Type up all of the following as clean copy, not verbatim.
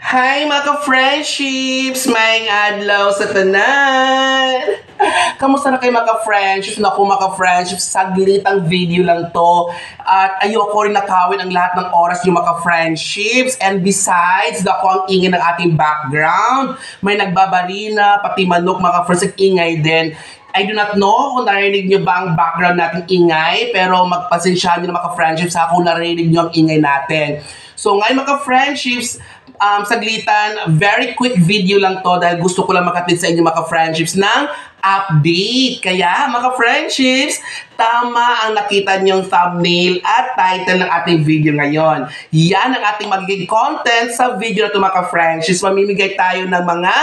Hi mga ka-friendships! Maayong adlaw sa tanan! Kamusta na kayo mga ka-friendships? Naku mga ka-friendships, saglit ang video lang to. At ayoko rin nakawin ang lahat ng oras yung mga ka-friendships. And besides, naku ang ingay ng ating background. May nagbabarina, pati manok mga ka-friends, ang ingay din. I do not know kung narinig nyo ba ang background natin ingay, pero magpasensyahan nyo na mga ka-friendships kung narinig nyo ang ingay natin. So ngayon mga ka-friendships, saglitan, very quick video lang to dahil gusto ko lang makatid sa inyo mga ka-friendships ng update. Kaya mga ka-friendships, tama ang nakita niyong thumbnail at title ng ating video ngayon. Yan ang ating magiging content sa video na ito mga ka-friendships. Mamimigay tayo ng mga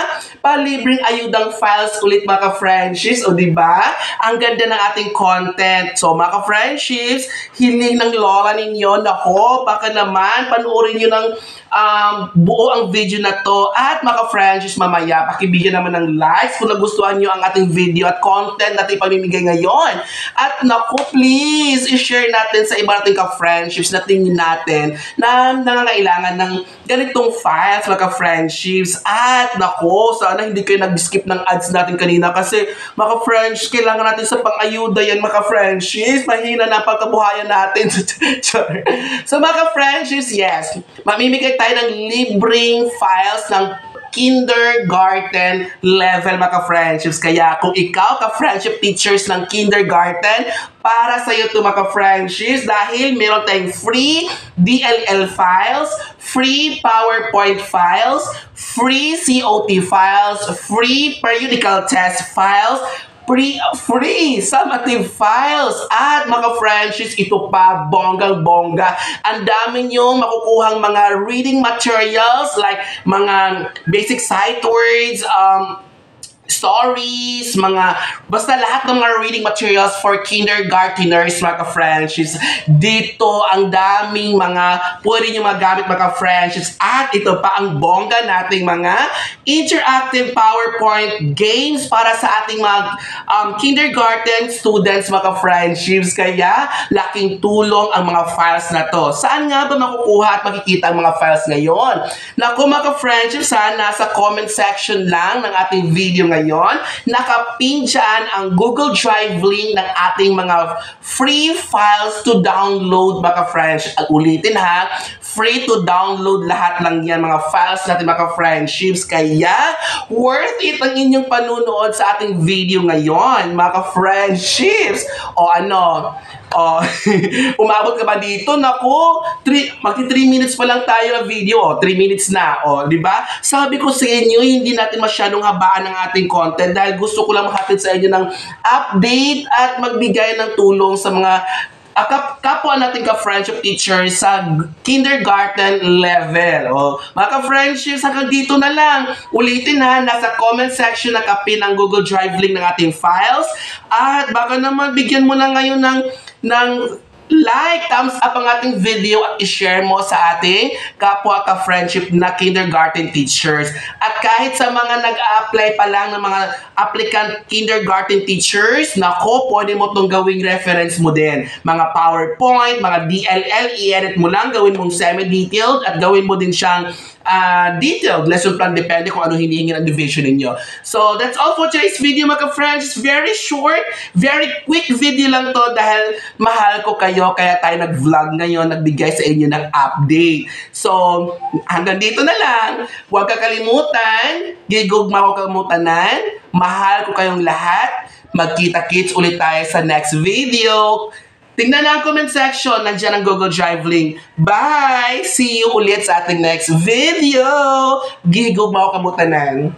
palibreng ayudang files ulit mga ka-friendships. O diba? Ang ganda ng ating content. So mga ka-friendships, hiling ng lola ninyo, nako, baka naman panoorin nyo ng buo ang video na to. At mga ka-friendships, mamaya, pakibigyan naman ng likes kung nagustuhan nyo ang ating video at content natin ipamimigay ngayon. At naku, please, i-share natin sa iba nating ka-friendships na tingin natin na nangangailangan ng ganitong files, mga ka-friendships. At naku, sana hindi kayo nag-skip ng ads natin kanina kasi mga ka-friendships, kailangan natin sa pang-ayuda yan, mga ka-friendships. Mahina na pagkabuhayan natin. So mga ka-friendships, yes, mamimigay tayo ng libreng files ng kindergarten level mga ka-friendships. Kaya kung ikaw ka-friendship teachers ng kindergarten, para sa iyo ito mga ka-friendships dahil meron tayong free DLL files, free PowerPoint files, free COT files, free periodical test files, free summative files, at mga friendships, ito pa, bonggang-bongga. Ang dami nyong makukuhang mga reading materials like mga basic sight words, stories, basta lahat ng mga reading materials for kindergarteners, mga ka-friendships. Dito, ang daming mga pwede nyo magamit, mga ka-friendships. At ito pa ang bongga nating mga interactive PowerPoint games para sa ating mga kindergarten students, mga ka-friendships. Kaya, laking tulong ang mga files na to. Saan nga ba makukuha at makikita ang mga files ngayon? Naku, mga ka-friendships, nasa comment section lang ng ating video ngayon. Nakapin dyan ang Google Drive link ng ating mga free files to download, mga ka-friendships. At ulitin ha, free to download lahat lang yan, mga files natin, mga ka-friendships. Kaya, worth it ang inyong panunood sa ating video ngayon, mga ka-friendships. O ano, umabot ka ba dito? Naku, magti 3 minutes pa lang tayo ng video. 3 minutes na. O, di ba? Sabi ko sa inyo, hindi natin masyadong habaan ng ating content dahil gusto ko lang makahatid sa inyo ng update at magbigay ng tulong sa mga kapwa natin ka-friendship teachers sa kindergarten level. O, mga ka-friendships, hanggang dito na lang. Ulitin ha, nasa comment section nakapin ang Google Drive link ng ating files. At baka naman bigyan mo na ngayon ng like, thumbs up ang ating video at i-share mo sa ating kapwa ka-friendship na kindergarten teachers. At kahit sa mga nag-a-apply pa lang ng mga applicant kindergarten teachers, nako, pwede mo itong gawing reference mo din. Mga PowerPoint, mga DLL, i-edit mo lang, gawin mong semi-detailed at gawin mo din siyang detailed lesson plan, depende kung ano hinihingi ng division ninyo. So, that's all for today's video, mga ka-friends. It's very short, very quick video lang to dahil mahal ko kayo, kaya tayo nag-vlog ngayon, nagbigay sa inyo ng update. So, hanggang dito na lang. Huwag kakalimutan, gigugma ko kamutanan, mahal ko kayong lahat. Magkita-kits ulit tayo sa next video. Tingnan na ang comment section. Nandiyan ang Google Drive link. Bye! See you ulit sa ating next video. Gigugma ko kamutanan.